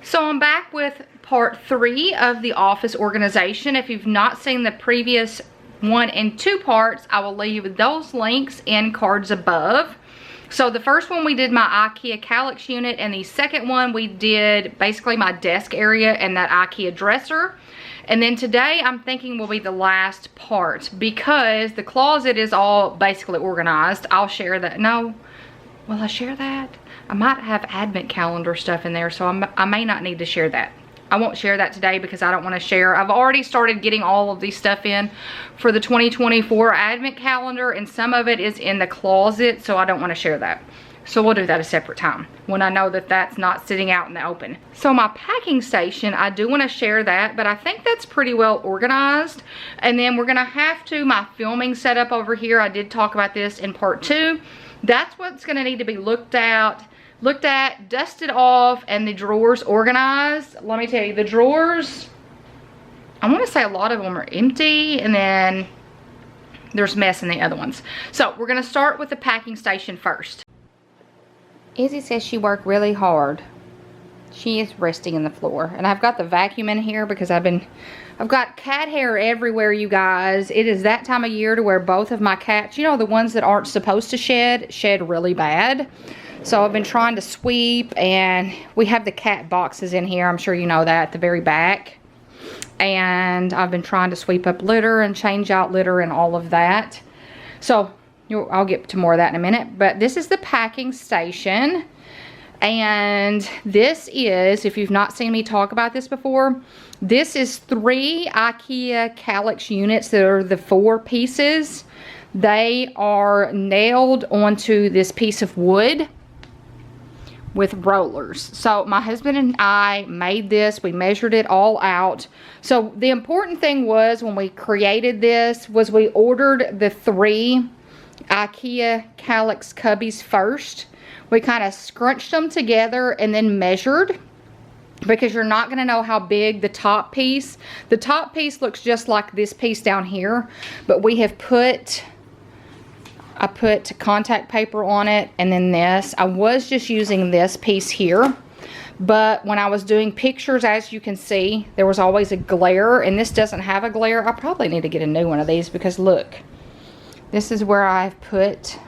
So I'm back with part 3 of the office organization. If you've not seen the previous 1 and 2 parts, I will leave those links in cards above. So the first one we did my IKEA Kallax unit, and the second one we did basically my desk area and that IKEA dresser. And then today I'm thinking will be the last part because the closet is all basically organized. I'll share that. No, will I share that? I might have advent calendar stuff in there, so I may not need to share that. I won't share that today because I don't want to share. I've already started getting all of these stuff in for the 2024 advent calendar, and some of it is in the closet, so I don't want to share that. So we'll do that a separate time when I know that that's not sitting out in the open. So my packing station, I do want to share that, but I think that's pretty well organized. And then we're going to have to, my filming setup over here, I did talk about this in part 2. That's what's going to need to be looked at, dusted off, and the drawers organized. Let me tell you, the drawers, I want to say a lot of them are empty, and then there's mess in the other ones. So we're going to start with the packing station first. Izzy says she worked really hard. She is resting in the floor, and I've got the vacuum in here because I've got cat hair everywhere, you guys. It is that time of year to where both of my cats, you know, the ones that aren't supposed to shed really bad. So I've been trying to sweep, and we have the cat boxes in here. I'm sure you know that, at the very back. And I've been trying to sweep up litter and change out litter and all of that. So I'll get to more of that in a minute. But this is the packing station. And this is, if you've not seen me talk about this before, this is 3 IKEA Kallax units that are the 4 pieces. They are nailed onto this piece of wood with rollers. So my husband and I made this. We measured it all out. So the important thing was, when we created this, was we ordered the 3 IKEA Kallax cubbies first. We kind of scrunched them together and then measured, because you're not going to know how big the top piece looks just like this piece down here, but we have I put contact paper on it, and then this. I was just using this piece here, but when I was doing pictures, as you can see, there was always a glare, and this doesn't have a glare. I probably need to get a new one of these, because look, this is where I've put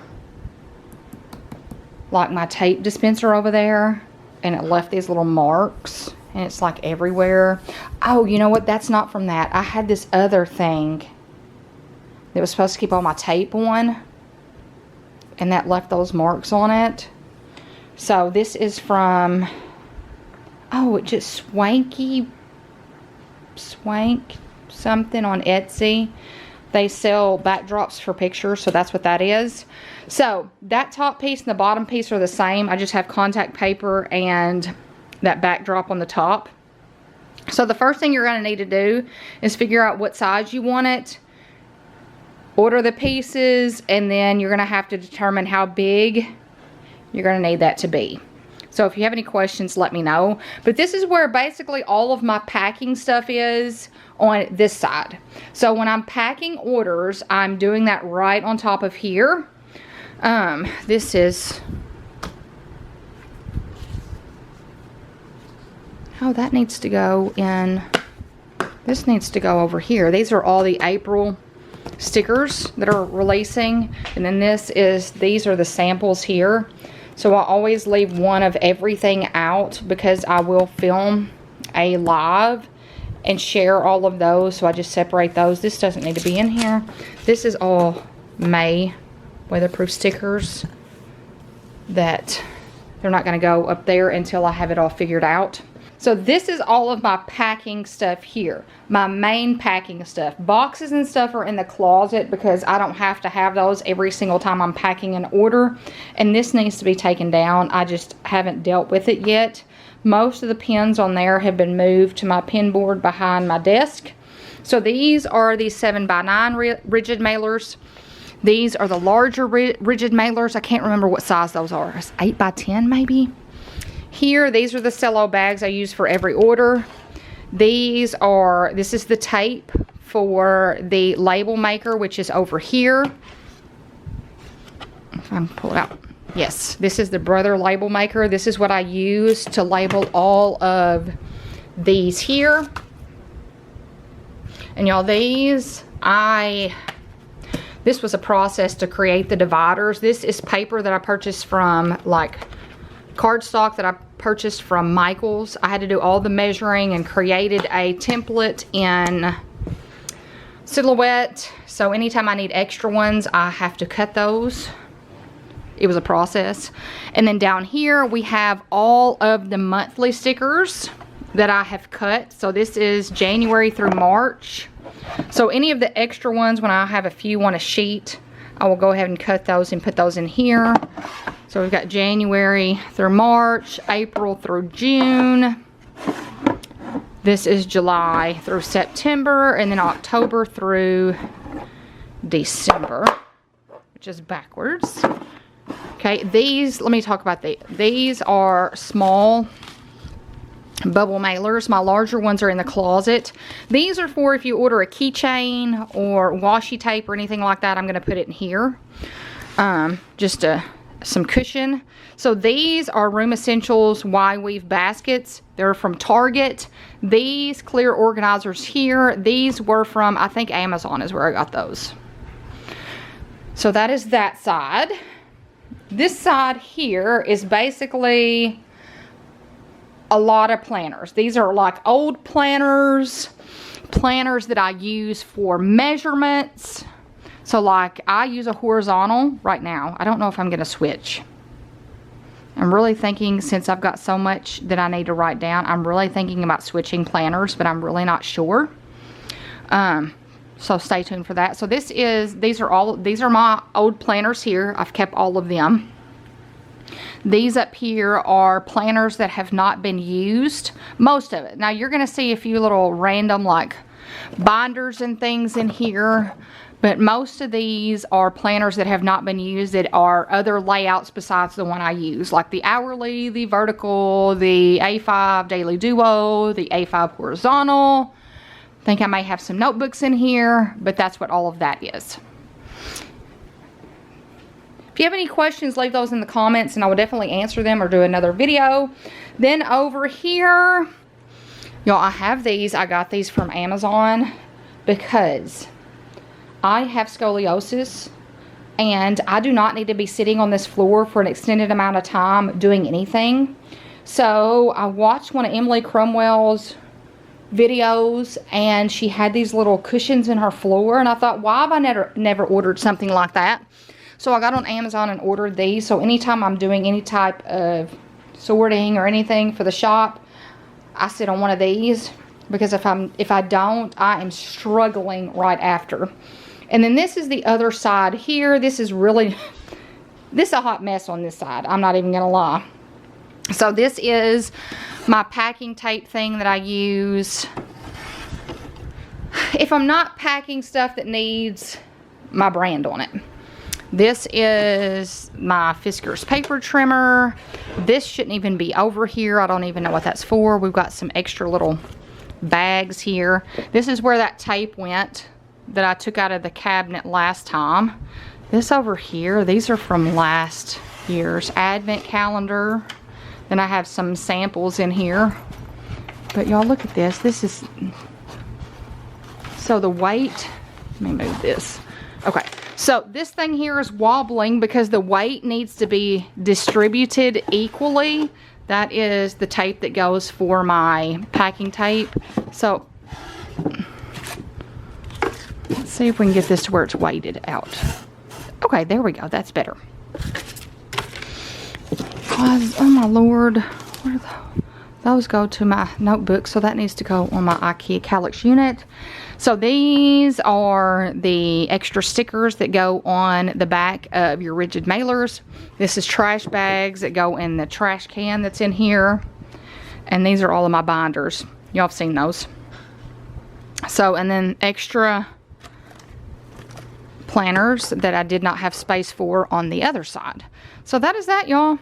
like my tape dispenser over there, and it left these little marks, and it's like everywhere. Oh, you know what? That's not from that. I had this other thing that was supposed to keep all my tape on, and that left those marks on it. So this is from, oh, it just Swank something on Etsy. They sell backdrops for pictures, so that's what that is. So that top piece and the bottom piece are the same. I just have contact paper and that backdrop on the top. So the first thing you're going to need to do is figure out what size you want it, order the pieces, and then you're going to have to determine how big you're going to need that to be. So if you have any questions, let me know. But this is where basically all of my packing stuff is, on this side. So when I'm packing orders, I'm doing that right on top of here. This is, oh, that needs to go in, this needs to go over here. These are all the April stickers that are releasing, and then these are the samples here. So I always leave one of everything out, because I will film a live and share all of those, so I just separate those. This doesn't need to be in here. This is all May weatherproof stickers that they're not going to go up there until I have it all figured out. So this is all of my packing stuff here. My main packing stuff. Boxes and stuff are in the closet because I don't have to have those every single time I'm packing an order. And this needs to be taken down. I just haven't dealt with it yet. Most of the pins on there have been moved to my pin board behind my desk. So these are the 7x9 rigid mailers. These are the larger rigid mailers. I can't remember what size those are. It's 8x10 maybe. Here, these are the cello bags I use for every order. This is the tape for the label maker, which is over here. If I can pull it out. Yes, this is the Brother Label Maker. This is what I use to label all of these here. And y'all, this was a process to create the dividers. This is paper that I purchased from, like, cardstock that I purchased from Michael's. I had to do all the measuring and created a template in Silhouette. So anytime I need extra ones, I have to cut those. It was a process. And then down here we have all of the monthly stickers that I have cut. So this is January through March. So any of the extra ones, when I have a few on a sheet, I will go ahead and cut those and put those in here. So we've got January through March, April through June. This is July through September, and then October through December, which is backwards. Okay, these, let me talk about these. These are small bubble mailers. My larger ones are in the closet. These are for if you order a keychain or washi tape or anything like that. I'm going to put it in here. Just some cushion. So these are Room Essentials Y-Weave baskets. They're from Target. These clear organizers here, these were from, I think, Amazon is where I got those. So that is that side. This side here is basically a lot of planners. These are like old planners that I use for measurements. So like I use a horizontal right now. I don't know if I'm gonna switch. I'm really thinking, since I've got so much that I need to write down, I'm really thinking about switching planners, but I'm really not sure. So stay tuned for that. So these are my old planners here. I've kept all of them. These up here are planners that have not been used, most of it. Now you're gonna see a few little random like binders and things in here, but most of these are planners that have not been used, that are other layouts besides the one I use, like the hourly, the vertical, the A5 daily duo, the A5 horizontal. I think I may have some notebooks in here, but that's what all of that is. If you have any questions, leave those in the comments and I will definitely answer them or do another video. Then over here, y'all, I have these. I got these from Amazon because I have scoliosis and I do not need to be sitting on this floor for an extended amount of time doing anything. So I watched one of Emily Cromwell's videos and she had these little cushions in her floor, and I thought, why have I never ordered something like that? So I got on Amazon and ordered these. So anytime I'm doing any type of sorting or anything for the shop, I sit on one of these, because if I don't, I am struggling right after. And then this is the other side here. This is a hot mess on this side. I'm not even gonna lie. So this is my packing tape thing that I use if I'm not packing stuff that needs my brand on it. This is my Fiskars paper trimmer. This shouldn't even be over here. I don't even know what that's for. We've got some extra little bags here. This is where that tape went that I took out of the cabinet last time. This over here, these are from last year's advent calendar. Then I have some samples in here. But y'all, look at this. This is, so the weight, let me move this. Okay, so this thing here is wobbling because the weight needs to be distributed equally. That is the tape that goes for my packing tape. So let's see if we can get this to where it's weighted out. Okay, there we go. That's better. Oh my Lord, where those go to my notebook, so that needs to go on my IKEA Calyx unit. So these are the extra stickers that go on the back of your rigid mailers. This is trash bags that go in the trash can that's in here. And these are all of my binders. Y'all have seen those. So, and then extra planners that I did not have space for on the other side. So that is that, y'all.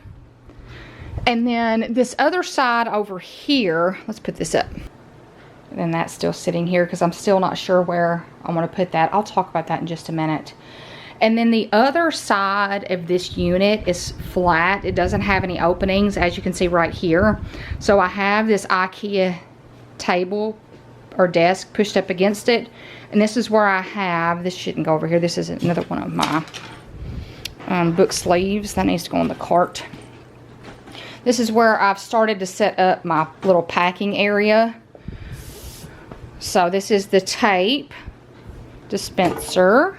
And then this other side over here, let's put this up. And that's still sitting here because I'm still not sure where I want to put that. I'll talk about that in just a minute. And then the other side of this unit is flat. It doesn't have any openings, as you can see right here. So I have this IKEA table or desk pushed up against it. And this is where I have, this shouldn't go over here. This is another one of my book sleeves. That needs to go on the cart. This is where I've started to set up my little packing area. So this is the tape dispenser.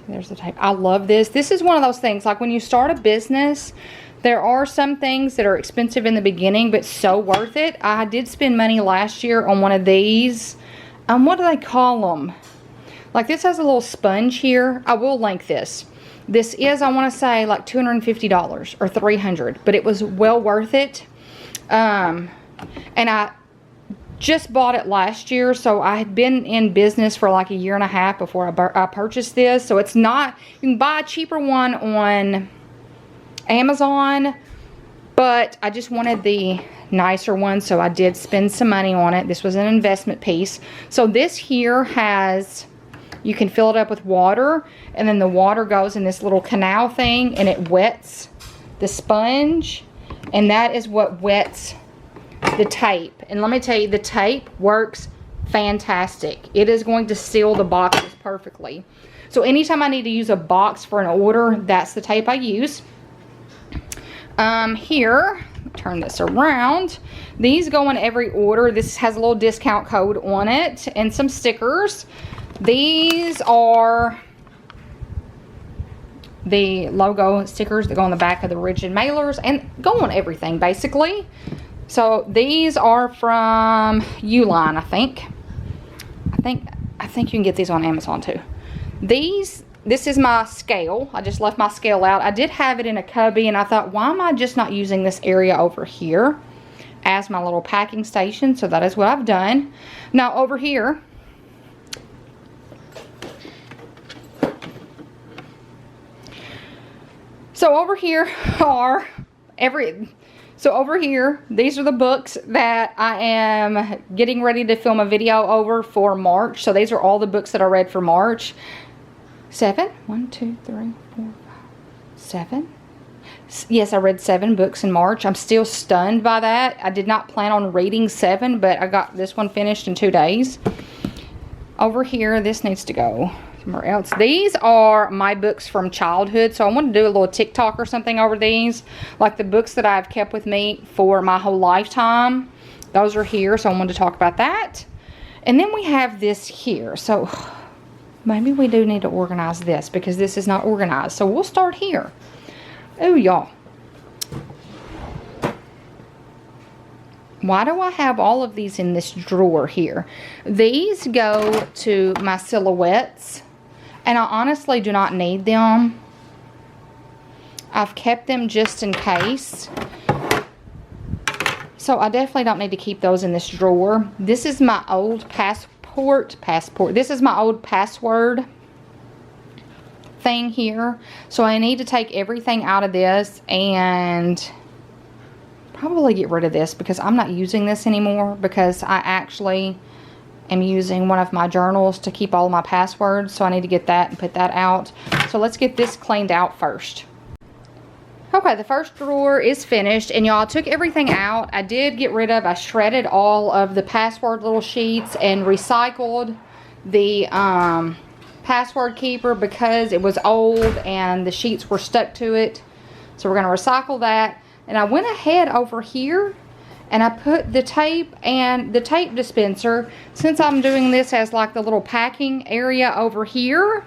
There's the tape. I love this. This is one of those things, like when you start a business, there are some things that are expensive in the beginning, but so worth it. I did spend money last year on one of these. What do they call them? Like this has a little sponge here. I will link this. This is, I want to say, like $250 or $300, but it was well worth it. And I just bought it last year, so I had been in business for like a year and a half before I purchased this. So it's not, you can buy a cheaper one on Amazon, but I just wanted the nicer one, so I did spend some money on it. This was an investment piece. So this here has, you can fill it up with water, and then the water goes in this little canal thing, and it wets the sponge, and that is what wets the tape. And let me tell you, the tape works fantastic. It is going to seal the boxes perfectly. So anytime I need to use a box for an order, that's the tape I use. Here, turn this around. These go in every order. This has a little discount code on it and some stickers. These are the logo stickers that go on the back of the rigid mailers and go on everything basically. So these are from Uline, I think. I think you can get these on Amazon too. This is my scale. I just left my scale out. I did have it in a cubby, and I thought, why am I just not using this area over here as my little packing station? So that is what I've done. Now over here, these are the books that I am getting ready to film a video over for March. So these are all the books that I read for March. 7? 1, 2, 3, 4, 5, 7. Yes, I read 7 books in March. I'm still stunned by that. I did not plan on reading 7, but I got this one finished in 2 days. Over here, this needs to go somewhere else. These are my books from childhood, so I want to do a little TikTok or something over these, like the books that I've kept with me for my whole lifetime. Those are here, so I wanted to talk about that. And then we have this here, so maybe we do need to organize this because this is not organized. So we'll start here. Oh, y'all, why do I have all of these in this drawer here? These go to my silhouettes, and I honestly do not need them. I've kept them just in case. So I definitely don't need to keep those in this drawer. This is my old passport. This is my old password thing here. So I need to take everything out of this and probably get rid of this because I'm not using this anymore, because I actually am using one of my journals to keep all of my passwords. So I need to get that and put that out. So let's get this cleaned out first. Okay, the first drawer is finished, and y'all, took everything out. I shredded all of the password little sheets and recycled the password keeper because it was old and the sheets were stuck to it. So we're going to recycle that. And I went ahead over here and I put the tape and the tape dispenser, since I'm doing this as like the little packing area over here,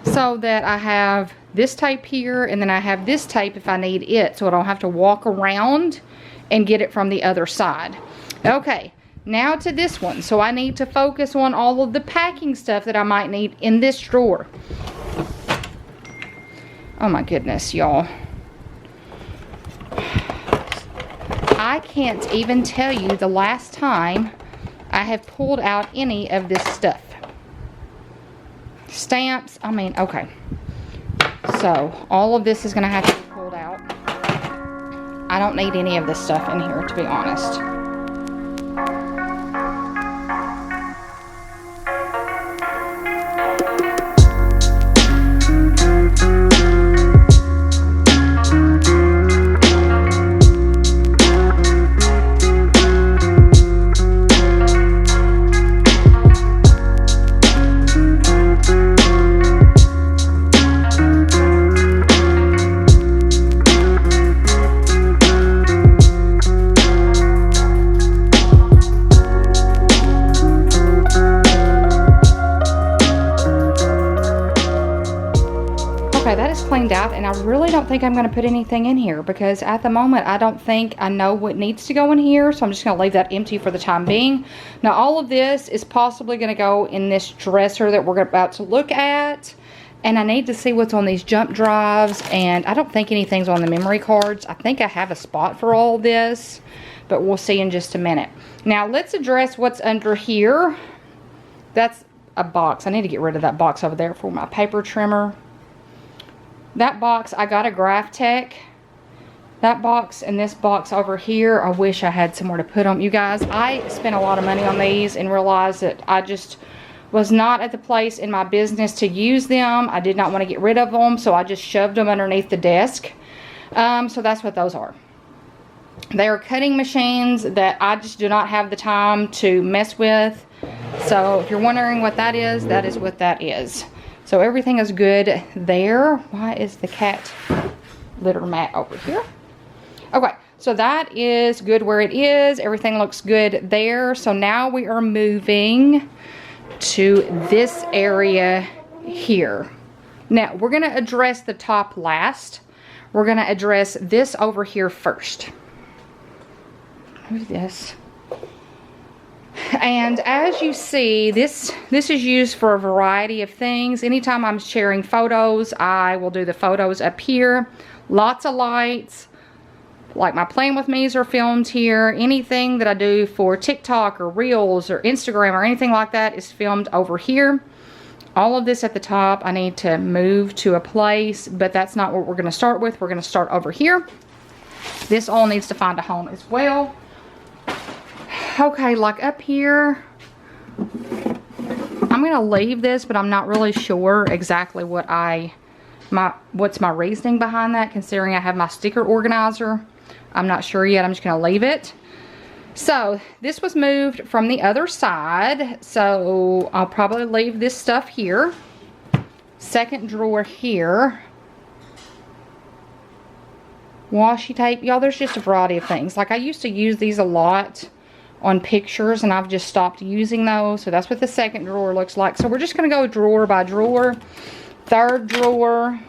so that I have this tape here and then I have this tape if I need it, so I don't have to walk around and get it from the other side. Okay, now to this one. So I need to focus on all of the packing stuff that I might need in this drawer. Oh my goodness, y'all. I can't even tell you the last time I have pulled out any of this stuff. Stamps, I mean, okay. So all of this is going to have to be pulled out. I don't need any of this stuff in here, to be honest. don't think I'm going to put anything in here because at the moment I don't think I know what needs to go in here. So I'm just going to leave that empty for the time being. Now all of this is possibly going to go in this dresser that we're about to look at. And I need to see what's on these jump drives. And I don't think anything's on the memory cards. I think I have a spot for all this. But we'll see in just a minute. Now let's address what's under here. That's a box. I need to get rid of that box over there for my paper trimmer. That box, I got a Graph Tech. That box and this box over here, I wish I had somewhere to put them. You guys, I spent a lot of money on these and realized that I just was not at the place in my business to use them. I did not want to get rid of them, so I just shoved them underneath the desk. So that's what those are. They are cutting machines that I just do not have the time to mess with. So if you're wondering what that is what that is. So everything is good there. Why is the cat litter mat over here? Okay, so that is good where it is. Everything looks good there. So now we are moving to this area here. Now we're going to address the top last. We're going to address this over here first. Move this. And as you see, this is used for a variety of things. Anytime I'm sharing photos, I will do the photos up here. Lots of lights. Like my Playing With Me's are filmed here. Anything that I do for TikTok or Reels or Instagram or anything like that is filmed over here. All of this at the top I need to move to a place, but that's not what we're going to start with. We're going to start over here. This all needs to find a home as well. Okay, like up here, I'm going to leave this, but I'm not really sure exactly what what's my reasoning behind that, considering I have my sticker organizer. I'm not sure yet. I'm just going to leave it. So this was moved from the other side, so I'll probably leave this stuff here. Second drawer here. Washi tape. Y'all, there's just a variety of things. Like I used to use these a lot on pictures and I've just stopped using those. So that's what the second drawer looks like. So we're just going to go drawer by drawer. Third drawer.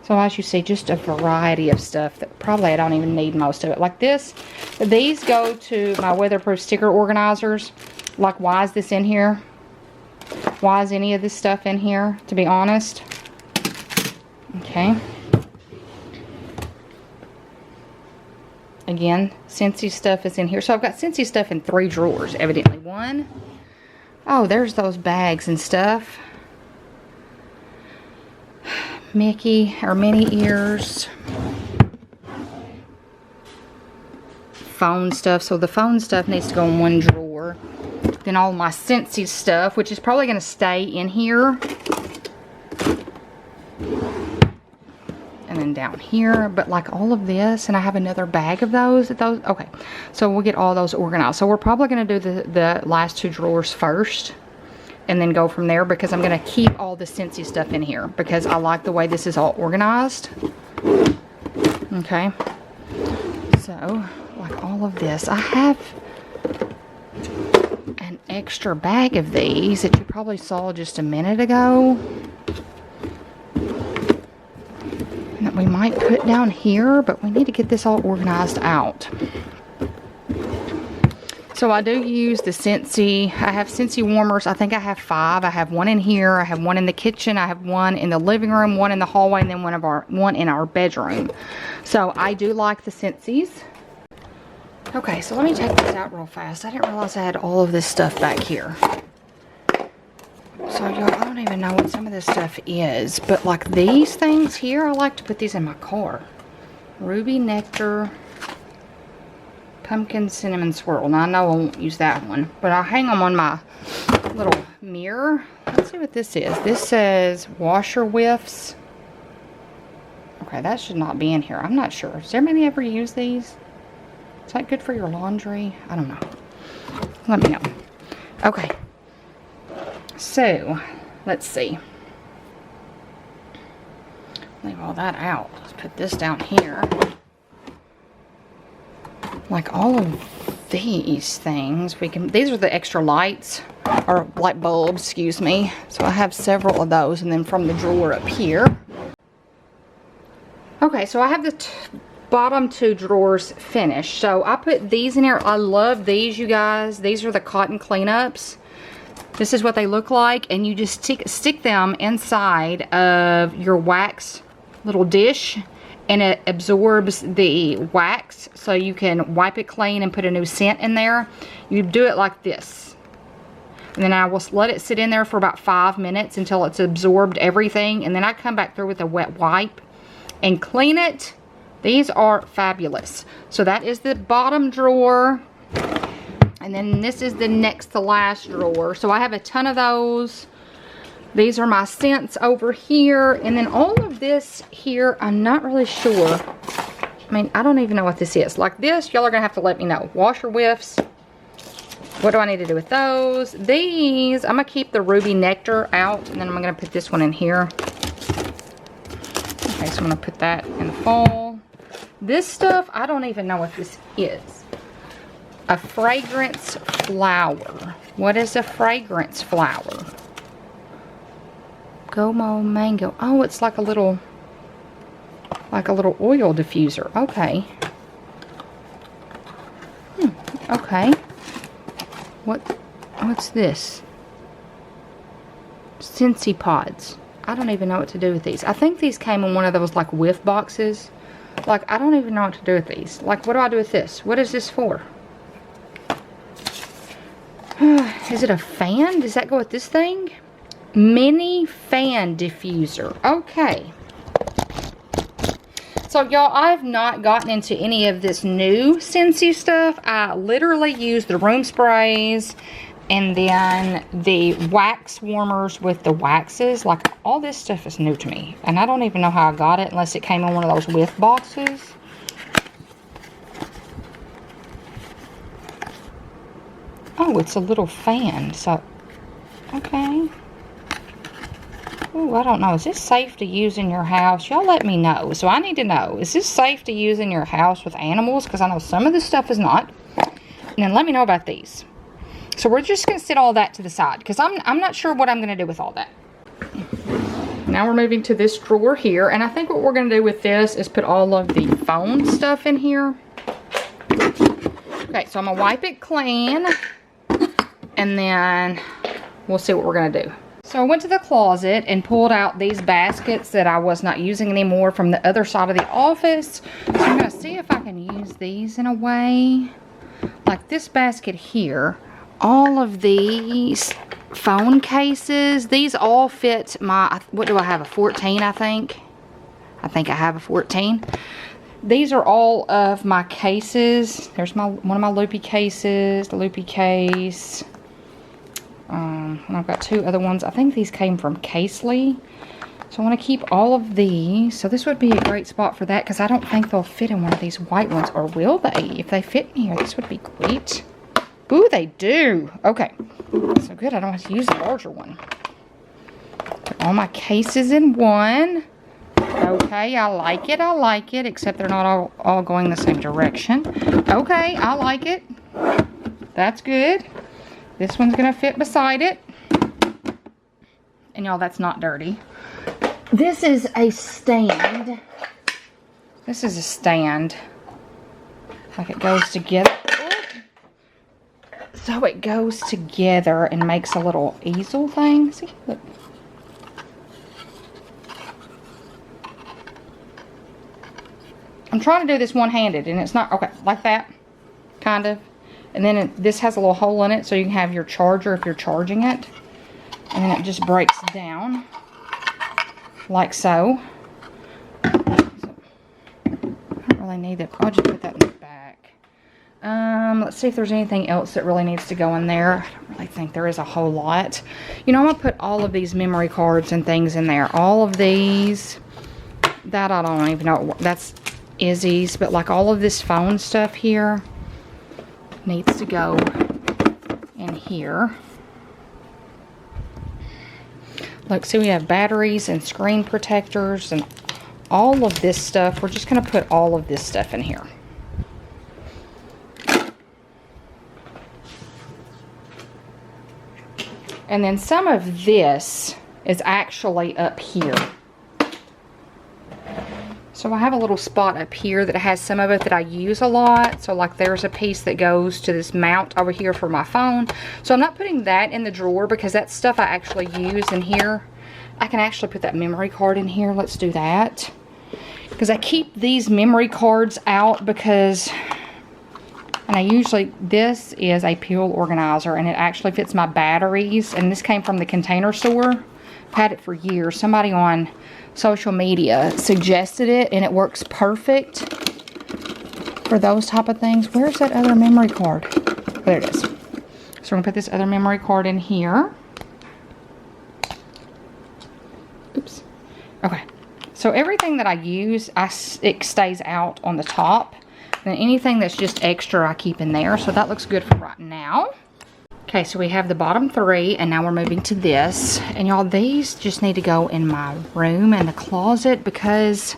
So as you see, just a variety of stuff that probably I don't even need most of it. Like this, these go to my weatherproof sticker organizers. Like, why is this in here? Why is any of this stuff in here, to be honest? Okay. Again, Scentsy stuff is in here. So I've got Scentsy stuff in 3 drawers, evidently. One. Oh, there's those bags and stuff. Mickey, or Minnie ears. Phone stuff. So the phone stuff needs to go in 1 drawer. Then all my Scentsy stuff, which is probably going to stay in here. And then down here, but like all of this, and I have another bag of those. Okay, so we'll get all those organized. So we're probably going to do the last 2 drawers first, and then go from there, because I'm going to keep all the Scentsy stuff in here because I like the way this is all organized. Okay, so like all of this, I have an extra bag of these that you probably saw just a minute ago. That we might put down here, but we need to get this all organized out. So I do use the Scentsy. I have Scentsy warmers. I think I have 5. I have 1 in here. I have 1 in the kitchen. I have 1 in the living room, 1 in the hallway, and then 1 in our bedroom. So I do like the Scentsy's. Okay, so let me take this out real fast. I didn't realize I had all of this stuff back here. So y'all, I don't even know what some of this stuff is, but like these things here, I like to put these in my car. Ruby Nectar, Pumpkin Cinnamon Swirl. Now I know I won't use that one, but I'll hang them on my little mirror. Let's see what this is. This says washer whiffs. Okay, that should not be in here. I'm not sure. Does everybody ever use these? Is that good for your laundry? I don't know. Let me know. Okay. So, let's see. Leave all that out. Let's put this down here. Like all of these things, these are the extra lights. or light bulbs, excuse me. So I have several of those, and then from the drawer up here. Okay, so I have the bottom 2 drawers finished. So I put these in here. I love these, you guys. These are the cotton cleanups. This is what they look like, and you just stick them inside of your wax little dish, and it absorbs the wax, so you can wipe it clean and put a new scent in there. You do it like this, and then I will let it sit in there for about 5 minutes until it's absorbed everything, and then I come back through with a wet wipe and clean it. These are fabulous. So that is the bottom drawer. And then this is the next to last drawer. So I have a ton of those. These are my scents over here. And then all of this here, I'm not really sure. I mean, I don't even know what this is. Like this, y'all are going to have to let me know. Washer whiffs. What do I need to do with those? These, I'm going to keep the ruby nectar out. And then I'm going to put this one in here. Okay, so I'm going to put that in the fall. This stuff, I don't even know what this is. A fragrance flower. What is a fragrance flower? Gomo mango. Oh, it's like a little oil diffuser. Okay. Okay. What's this? Scentsy pods. I don't even know what to do with these. I think these came in one of those like whiff boxes. Like, I don't even know what to do with these. Like, what do I do with this? What is this for? Is it a fan? Does that go with this thing? Mini fan diffuser. Okay. So, y'all, I've not gotten into any of this new Scentsy stuff. I literally use the room sprays and then the wax warmers with the waxes. Like, all this stuff is new to me. And I don't even know how I got it unless it came in one of those whiff boxes. Oh, it's a little fan. So, okay. Oh, I don't know. Is this safe to use in your house? Y'all let me know. So I need to know. Is this safe to use in your house with animals? Because I know some of this stuff is not. And then let me know about these. So we're just going to set all that to the side. Because I'm not sure what I'm going to do with all that. Now we're moving to this drawer here. And I think what we're going to do with this is put all of the phone stuff in here. Okay, so I'm going to wipe it clean. And then we'll see what we're going to do. So I went to the closet and pulled out these baskets that I was not using anymore from the other side of the office. So I'm going to see if I can use these in a way. Like this basket here. All of these phone cases. These all fit my, what do I have, a 14 I think? I think I have a 14. These are all of my cases. There's one of my loopy cases, the loopy case. And I've got 2 other ones. I think these came from Casely. So I want to keep all of these. So this would be a great spot for that because I don't think they'll fit in one of these white ones. Or will they? If they fit in here, this would be great. Ooh, they do. Okay. So good. I don't have to use a larger one. Put all my cases in one. Okay, I like it. I like it. Except they're not all going the same direction. Okay, I like it. That's good. This one's going to fit beside it. And y'all, that's not dirty. This is a stand. This is a stand. Like it goes together. So it goes together and makes a little easel thing. See, look. I'm trying to do this one-handed and it's not, okay, like that, kind of. And then this has a little hole in it so you can have your charger if you're charging it. And then it just breaks down like so. I don't really need that. I'll just put that in the back. Let's see if there's anything else that really needs to go in there. I don't really think there is a whole lot. You know, I'm going to put all of these memory cards and things in there. All of these. That I don't even know. That's Izzy's. But like all of this phone stuff here needs to go in here. Look, see, we have batteries and screen protectors and all of this stuff. We're just going to put all of this stuff in here. And then some of this is actually up here. So I have a little spot up here that has some of it that I use a lot. So like there's a piece that goes to this mount over here for my phone. So I'm not putting that in the drawer because that's stuff I actually use in here. I can actually put that memory card in here. Let's do that. Because I keep these memory cards out because, and I usually, this is a pill organizer and it actually fits my batteries. And this came from the Container Store. I've had it for years. Somebody on social media suggested it and it works perfect for those type of things. Where's that other memory card? There it is. So we're gonna put this other memory card in here. Oops. Okay. So everything that I use, it stays out on the top. And anything that's just extra, I keep in there. So that looks good for right now. Okay, so we have the bottom 3, and now we're moving to this. And y'all, these just need to go in my room and the closet because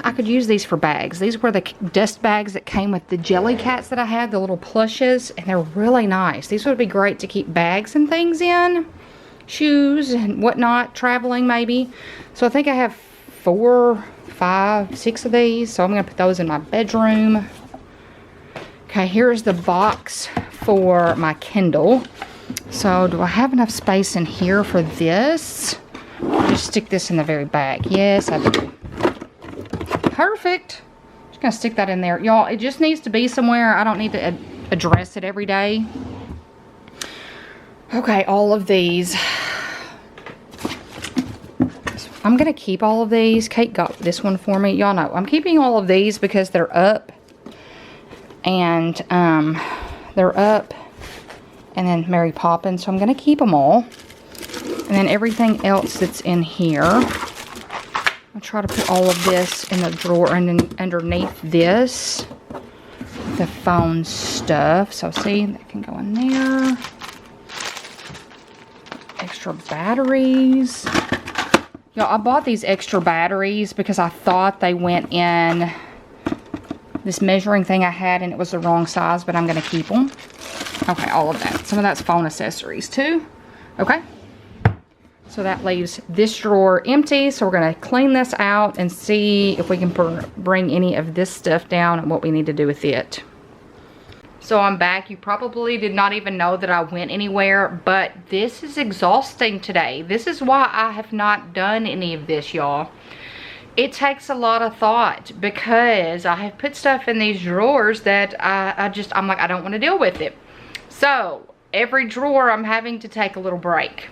I could use these for bags. These were the dust bags that came with the jelly cats that I had, the little plushes, and they're really nice. These would be great to keep bags and things in, shoes and whatnot, traveling maybe. So I think I have 4, 5, 6 of these. So I'm gonna put those in my bedroom. Okay, here's the box for my Kindle. So do I have enough space in here for this? I'll just stick this in the very back. Yes, I do. Perfect. Just gonna stick that in there. Y'all, it just needs to be somewhere. I don't need to address it every day. Okay, all of these. I'm gonna keep all of these. Kate got this one for me. Y'all know I'm keeping all of these because they're up. And they're up, and then Mary Poppins, so I'm going to keep them all. And then everything else that's in here, I'll try to put all of this in the drawer, and then underneath this, the phone stuff. So see, that can go in there. Extra batteries. Y'all, I bought these extra batteries because I thought they went in this measuring thing I had, and it was the wrong size, but I'm going to keep them. Okay, all of that. Some of that's phone accessories too. Okay. So that leaves this drawer empty. So we're going to clean this out and see if we can bring any of this stuff down and what we need to do with it. So I'm back. You probably did not even know that I went anywhere, but this is exhausting today. This is why I have not done any of this, y'all. It takes a lot of thought because I have put stuff in these drawers that I'm like, I don't want to deal with it. So every drawer I'm having to take a little break.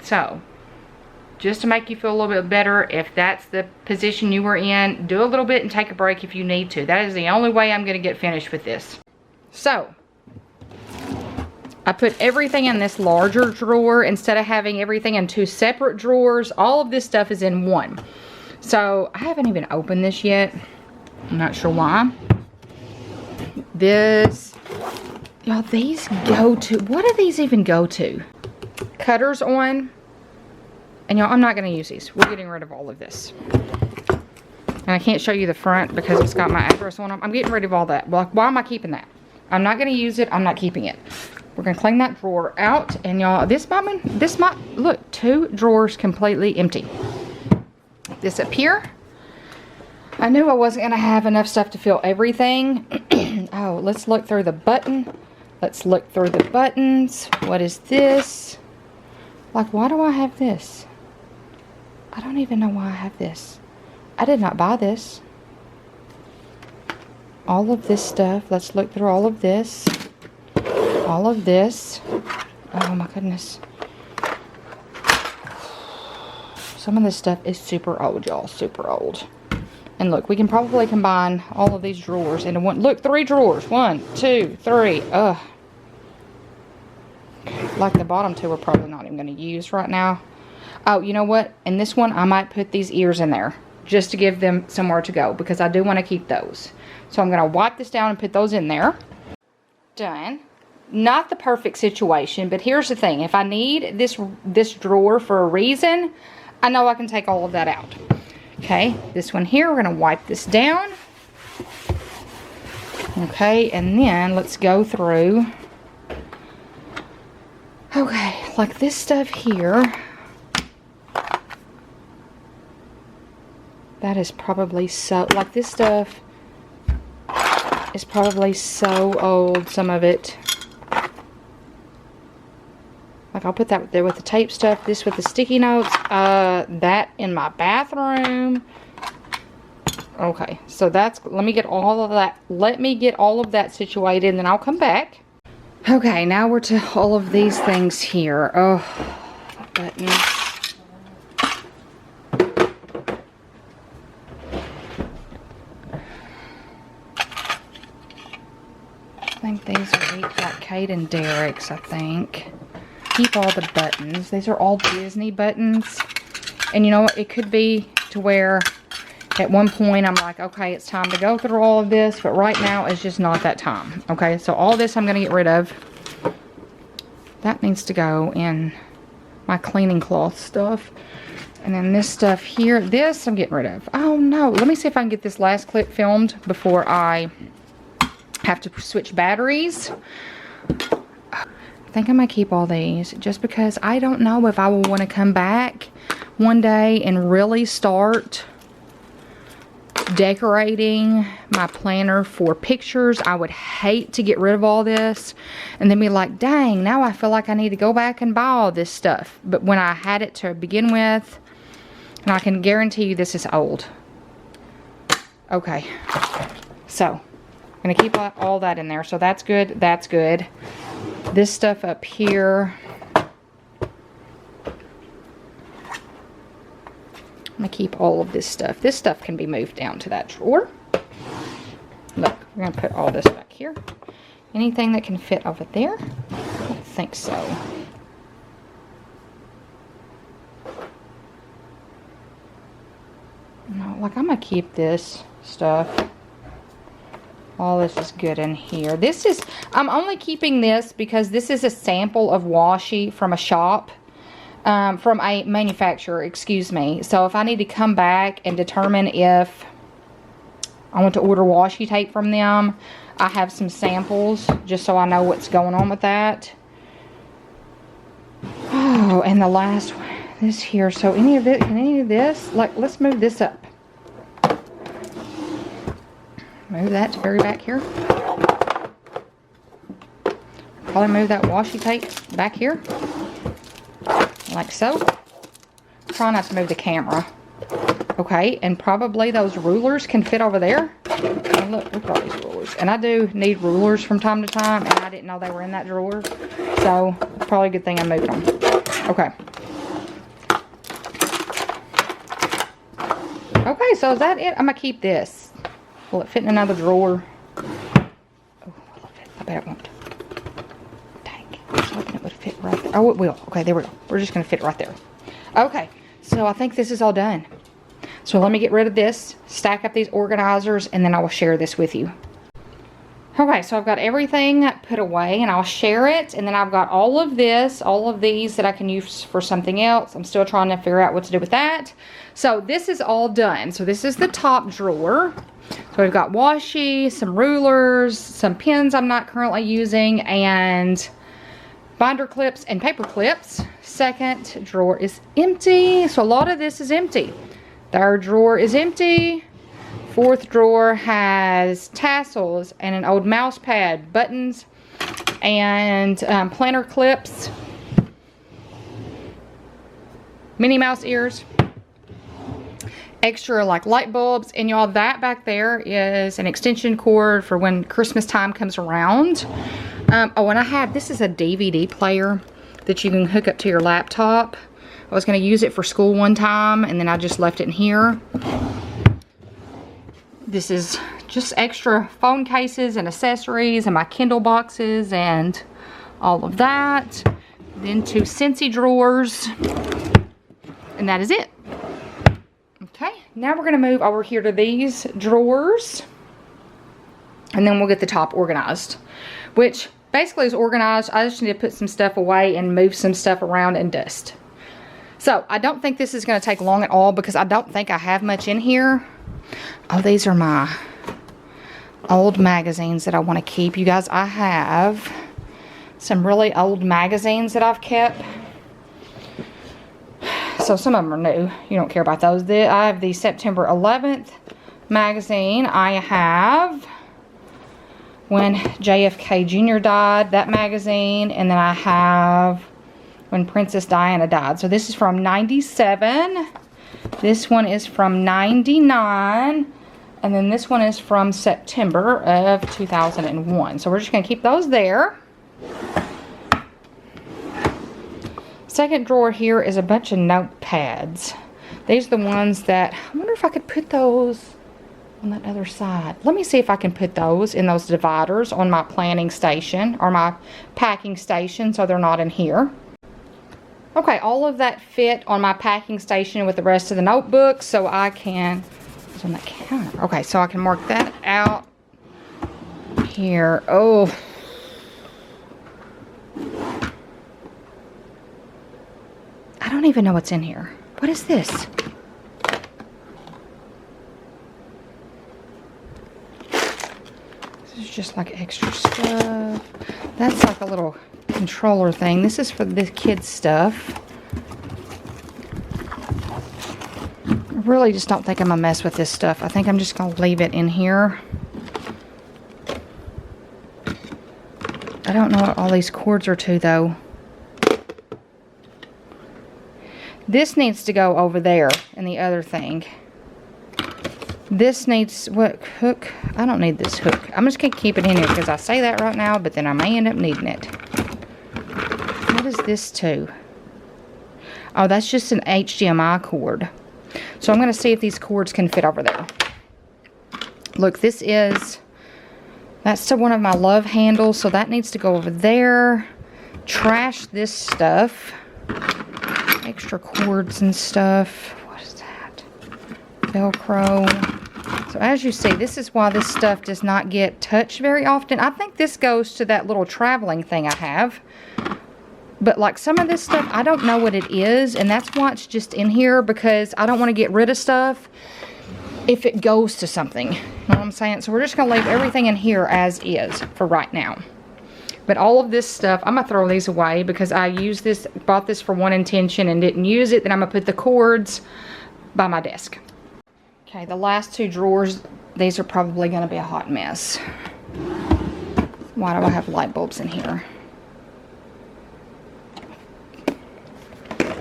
So just to make you feel a little bit better, if that's the position you were in, do a little bit and take a break if you need to. That is the only way I'm going to get finished with this. So I put everything in this larger drawer instead of having everything in 2 separate drawers. All of this stuff is in one. So I haven't even opened this yet. I'm not sure why. This, y'all, these go to, what do these even go to? Cutters on. And y'all, I'm not going to use these. We're getting rid of all of this. And I can't show you the front because it's got my address on them. I'm getting rid of all that. Like, why am I keeping that? I'm not going to use it. I'm not keeping it. We're going to clean that drawer out. And y'all, this might, look, 2 drawers completely empty. This up here, I knew I wasn't going to have enough stuff to fill everything. Oh, let's look through the button. Let's look through the buttons. What is this? Like, why do I have this? I don't even know why I have this. I did not buy this. All of this stuff. Let's look through all of this. All of this. Oh my goodness. Some of this stuff is super old, y'all. Super old. And look, we can probably combine all of these drawers into one. Look, 3 drawers. 1, 2, 3. Ugh. Like the bottom 2 we're probably not even going to use right now. Oh, you know what? In this one, I might put these ears in there. Just to give them somewhere to go. Because I do want to keep those. So I'm going to wipe this down and put those in there. Done. Not the perfect situation. But here's the thing. If I need this drawer for a reason, I know I can take all of that out. Okay, this one here, we're going to wipe this down. Okay, and then let's go through. Okay, like this stuff here, that is probably so, like this stuff is probably so old, some of it. Like I'll put that there with the tape stuff, this with the sticky notes, that in my bathroom. Okay, so that's, let me get all of that situated, and then I'll come back. Okay, now we're to all of these things here. Oh, buttons. I think these are like Kate and Derek's, I think. Keep all the buttons. These are all Disney buttons. And you know what? It could be to where at one point I'm like, okay, it's time to go through all of this. But right now it's just not that time. Okay, so all this I'm going to get rid of. That needs to go in my cleaning cloth stuff. And then this stuff here, this I'm getting rid of. Oh no, let me see if I can get this last clip filmed before I have to switch batteries. I think I'm gonna keep all these just because I don't know if I will want to come back one day and really start decorating my planner for pictures. I would hate to get rid of all this and then be like, dang, now I feel like I need to go back and buy all this stuff. But when I had it to begin with, and I can guarantee you this is old. Okay, so I'm gonna keep all that in there. So that's good, that's good. This stuff up here, I'm gonna keep all of this stuff. This stuff can be moved down to that drawer. Look, we're gonna put all this back here. Anything that can fit over there? I don't think so. No, like I'm gonna keep this stuff. All this is good in here. This is, I'm only keeping this because this is a sample of washi from a shop. From a manufacturer, excuse me. So if I need to come back and determine if I want to order washi tape from them, I have some samples just so I know what's going on with that. Oh, and the last one, this here. So any of it, can any of this, like, let's move this up. Move that to very back here. Probably move that washi tape back here. Like so. Try not to move the camera. Okay, and probably those rulers can fit over there. Oh, look at all these rulers. And I do need rulers from time to time, and I didn't know they were in that drawer. So, probably a good thing I moved them. Okay. Okay, so is that it? I'm going to keep this. Will it fit in another drawer? Oh, I bet it won't. I was hoping it would fit right there. Oh, it will. Okay, there we go. We're just going to fit right there. Okay, so I think this is all done. So let me get rid of this, stack up these organizers, and then I will share this with you. Okay, so I've got everything put away, and I'll share it. And then I've got all of this, all of these that I can use for something else. I'm still trying to figure out what to do with that. So this is all done. So this is the top drawer. So we've got washi, some rulers, some pens I'm not currently using, and binder clips and paper clips. Second drawer is empty. So a lot of this is empty. Third drawer is empty. Fourth drawer has tassels and an old mouse pad, buttons, and planner clips, Minnie Mouse ears, extra like light bulbs, and y'all, that back there is an extension cord for when Christmas time comes around. Oh, and I have, this is a DVD player that you can hook up to your laptop. I was going to use it for school one time, and then I just left it in here. This is just extra phone cases and accessories and my Kindle boxes and all of that. Then two Scentsy drawers, and that is it. Okay, now we're going to move over here to these drawers, and then we'll get the top organized, which basically is organized. I just need to put some stuff away and move some stuff around and dust. So I don't think this is going to take long at all because I don't think I have much in here. Oh, these are my old magazines that I want to keep. You guys, I have some really old magazines that I've kept So some of them are new. You don't care about those. I have the September 11th magazine. I have when JFK Jr. died, that magazine. And then I have when Princess Diana died. So this is from 97. This one is from 99. And then this one is from September of 2001. So we're just going to keep those there. Second drawer here is a bunch of notepads. These are the ones that, I wonder if I could put those on that other side. Let me see if I can put those in those dividers on my planning station or my packing station so they're not in here. Okay, all of that fit on my packing station with the rest of the notebooks, so I can, it's on that counter. Okay, so I can mark that out here. Oh. I don't even know what's in here. What is this? This is just like extra stuff. That's like a little controller thing. This is for the kids' stuff. I really just don't think I'm gonna mess with this stuff. I think I'm just gonna leave it in here. I don't know what all these cords are to though. This needs to go over there in the other thing. This needs, what, hook? I don't need this hook. I'm just going to keep it in here because I say that right now, but then I may end up needing it. What is this to? Oh, that's just an HDMI cord. So I'm going to see if these cords can fit over there. Look, this is, that's to one of my love handles, so that needs to go over there. Trash this stuff. Extra cords and stuff. What is that? Velcro. So as you see, this is why this stuff does not get touched very often. I think this goes to that little traveling thing I have. But like some of this stuff, I don't know what it is. And that's why it's just in here, because I don't want to get rid of stuff if it goes to something. You know what I'm saying? So we're just going to leave everything in here as is for right now. But all of this stuff, I'm going to throw these away because I used this, bought this for one intention and didn't use it. Then I'm going to put the cords by my desk. Okay, the last two drawers, these are probably going to be a hot mess. Why do I have light bulbs in here?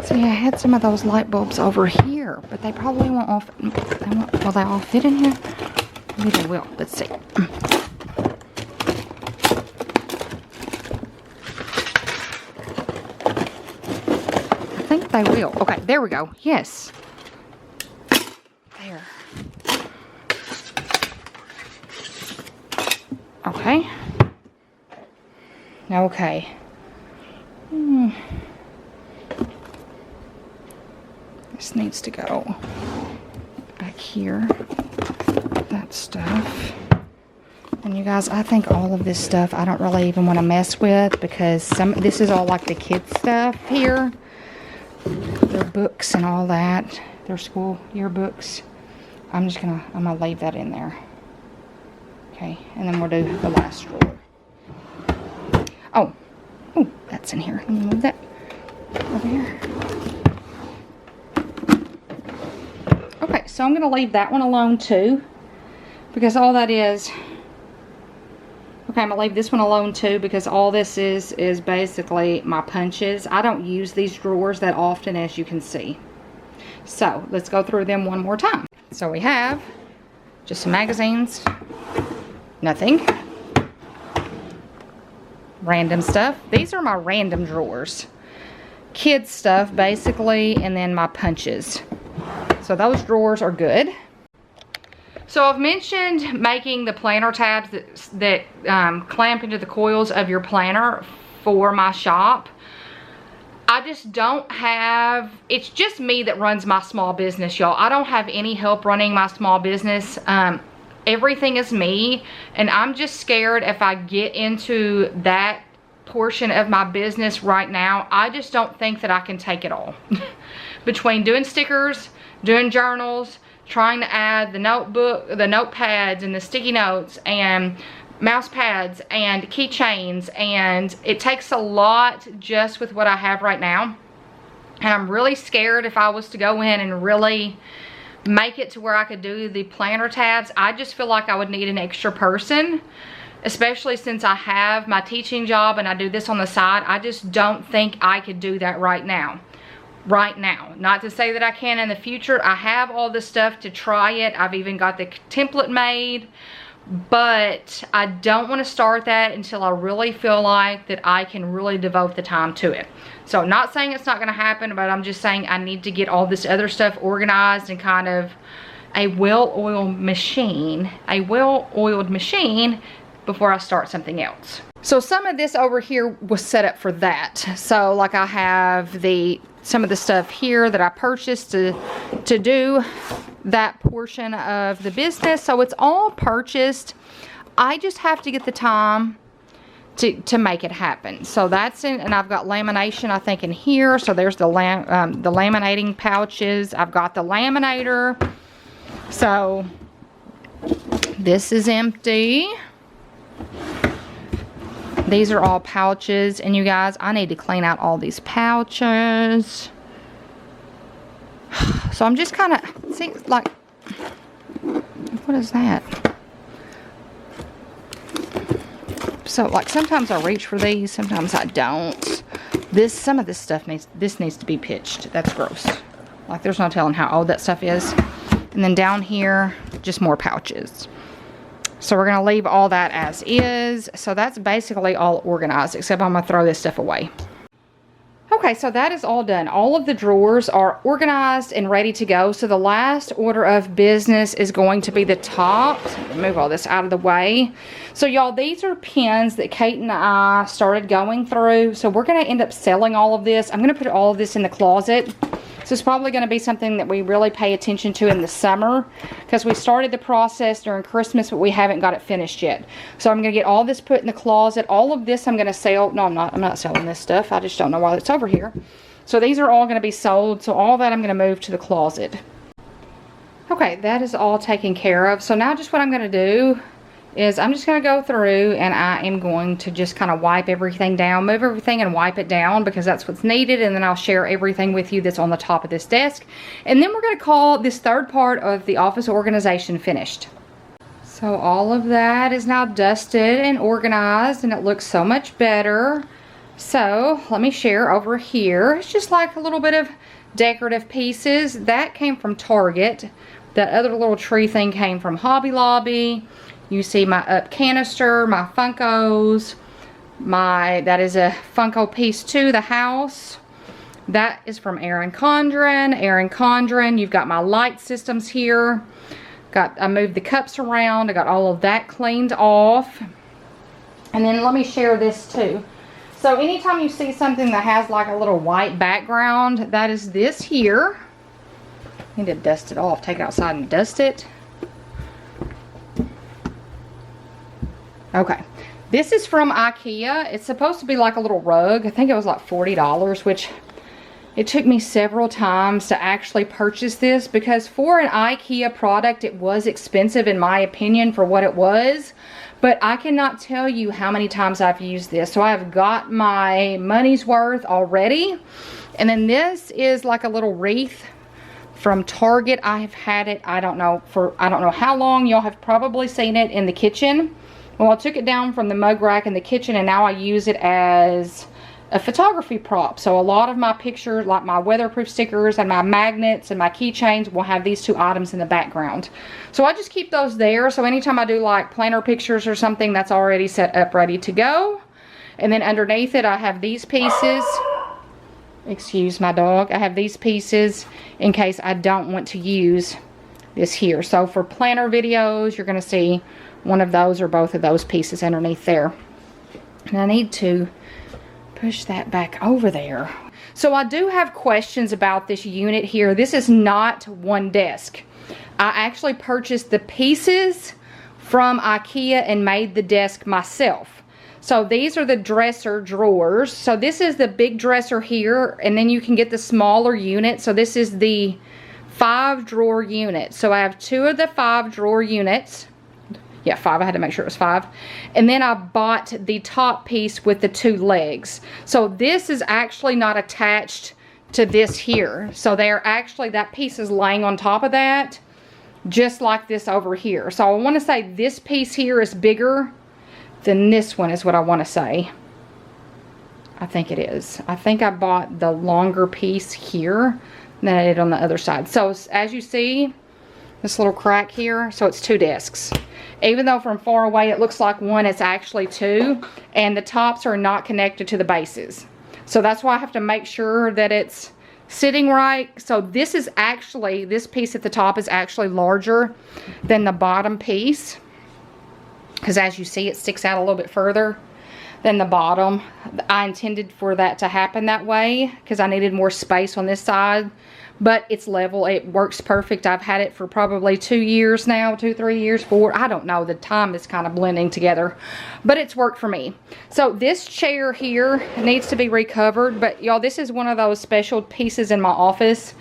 See, I had some of those light bulbs over here, but they probably won't all fit. Will they all fit in here? Maybe they will. Let's see. They will. Okay, there we go. Yes. There. Okay. Okay. This needs to go back here. That stuff. And you guys, I think all of this stuff I don't really even want to mess with because this is all like the kids stuff here. Their books and all that, their school yearbooks. I'm gonna leave that in there. Okay, and then we'll do the last drawer. Oh, that's in here. Let me move that over here. Okay, so I'm gonna leave that one alone too, because all that is. Okay, I'm going to leave this one alone too because all this is basically my punches. I don't use these drawers that often, as you can see. So, let's go through them one more time. So, we have just some magazines, nothing, random stuff. These are my random drawers. Kids stuff, basically, and then my punches. So, those drawers are good. So I've mentioned making the planner tabs that clamp into the coils of your planner for my shop. I just don't have, it's just me that runs my small business, y'all. I don't have any help running my small business. Everything is me, and I'm just scared if I get into that portion of my business right now, I just don't think that I can take it all. Between doing stickers, doing journals, trying to add the notepads and the sticky notes and mouse pads and keychains, and it takes a lot just with what I have right now. And I'm really scared if I was to go in and really make it to where I could do the planner tabs. I just feel like I would need an extra person, especially since I have my teaching job and I do this on the side. I just don't think I could do that right now. Not to say that I can in the future. I have all the stuff to try it. I've even got the template made, but I don't want to start that until I really feel like that I can really devote the time to it. So not saying it's not going to happen, but I'm just saying I need to get all this other stuff organized and kind of a well-oiled machine before I start something else. So some of this over here was set up for that. So like I have some of the stuff here that I purchased to do that portion of the business. So it's all purchased. I just have to get the time to make it happen. So that's in, and I've got lamination I think in here. So there's the laminating pouches. I've got the laminator. So this is empty. These are all pouches, and you guys, I need to clean out all these pouches. So I'm just kind of, see, like, what is that? So, like, sometimes I reach for these, sometimes I don't. Some of this stuff needs to be pitched. That's gross. Like, there's no telling how old that stuff is. And then down here, just more pouches. So we're going to leave all that as is. So that's basically all organized, except I'm going to throw this stuff away. Okay, so that is all done. All of the drawers are organized and ready to go. So the last order of business is going to be the top. So move all this out of the way. So y'all, these are pins that Kate and I started going through. So we're going to end up selling all of this. I'm going to put all of this in the closet. So it's probably going to be something that we really pay attention to in the summer, because we started the process during Christmas, but we haven't got it finished yet. So I'm going to get all this put in the closet. All of this I'm going to sell. No, I'm not selling this stuff. I just don't know why it's over here. So these are all going to be sold. So all that I'm going to move to the closet. Okay, that is all taken care of. So now just what I'm going to do is I'm just going to go through and I am going to just kind of wipe everything down, move everything and wipe it down, because that's what's needed. And then I'll share everything with you that's on the top of this desk. And then we're going to call this third part of the office organization finished. So all of that is now dusted and organized, and it looks so much better. So let me share over here. It's just like a little bit of decorative pieces. That came from Target. That other little tree thing came from Hobby Lobby. You see my up canister, my Funkos, that is a Funko piece too, the house. That is from Erin Condren. You've got my light systems here. I moved the cups around. I got all of that cleaned off. And then let me share this too. So anytime you see something that has like a little white background, that is this here. I need to dust it off, take it outside and dust it. Okay, this is from IKEA. It's supposed to be like a little rug. I think it was like $40, which it took me several times to actually purchase this, because for an IKEA product, it was expensive in my opinion for what it was. But I cannot tell you how many times I've used this. So I've got my money's worth already. And then this is like a little wreath from Target. I have had it, I don't know how long. Y'all have probably seen it in the kitchen. Well, I took it down from the mug rack in the kitchen, and now I use it as a photography prop. So a lot of my pictures, like my weatherproof stickers and my magnets and my keychains, will have these two items in the background. So I just keep those there. So anytime I do like planner pictures or something, that's already set up, ready to go. And then underneath it, I have these pieces. Excuse my dog. I have these pieces in case I don't want to use this here. So for planner videos, you're going to see one of those or both of those pieces underneath there. And I need to push that back over there. So I do have questions about this unit here. This is not one desk. I actually purchased the pieces from IKEA and made the desk myself. So these are the dresser drawers. So this is the big dresser here, and then you can get the smaller unit. So this is the 5-drawer unit. So I have 2 of the 5-drawer units. Yeah, 5. I had to make sure it was 5. And then I bought the top piece with the 2 legs. So this is actually not attached to this here. So they're actually, that piece is laying on top of that, just like this over here. So I want to say this piece here is bigger than this one is what I want to say. I think it is. I think I bought the longer piece here than I did on the other side. So as you see, this little crack here, so it's 2 discs. Even though from far away it looks like one, it's actually 2, and the tops are not connected to the bases. So that's why I have to make sure that it's sitting right. So this is actually, this piece at the top is actually larger than the bottom piece, because as you see, it sticks out a little bit further than the bottom. I intended for that to happen that way because I needed more space on this side, but it's level. It works perfect. I've had it for probably 2 years now, 2, 3 years, 4. I don't know. The time is kind of blending together, but it's worked for me. So this chair here needs to be recovered, but y'all, this is one of those special pieces in my office.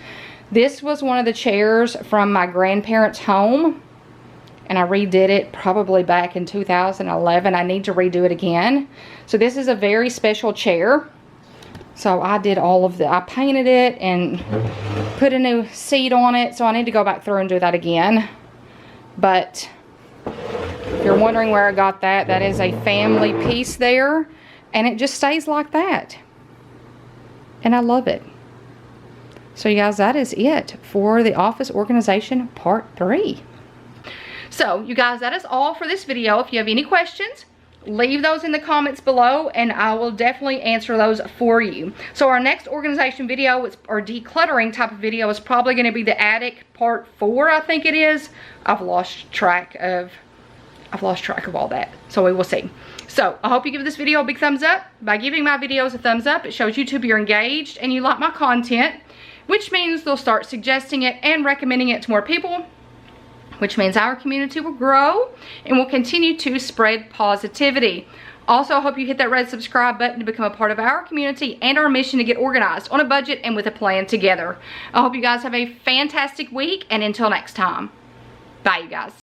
This was one of the chairs from my grandparents' home, and I redid it probably back in 2011. I need to redo it again. So this is a very special chair. So I did all of the, I painted it and put a new seat on it. So I need to go back through and do that again. But if you're wondering where I got that, that is a family piece there. And it just stays like that. And I love it. So you guys, that is it for the office organization part 3. So you guys, that is all for this video. If you have any questions, leave those in the comments below and I will definitely answer those for you. So our next organization video, or decluttering type of video, is probably going to be the attic part 4, I think it is. I've lost track of all that. So we will see. So I hope you give this video a big thumbs up. By giving my videos a thumbs up, it shows YouTube you're engaged and you like my content, which means they'll start suggesting it and recommending it to more people, which means our community will grow and will continue to spread positivity. Also, I hope you hit that red subscribe button to become a part of our community and our mission to get organized on a budget and with a plan together. I hope you guys have a fantastic week, and until next time, bye you guys.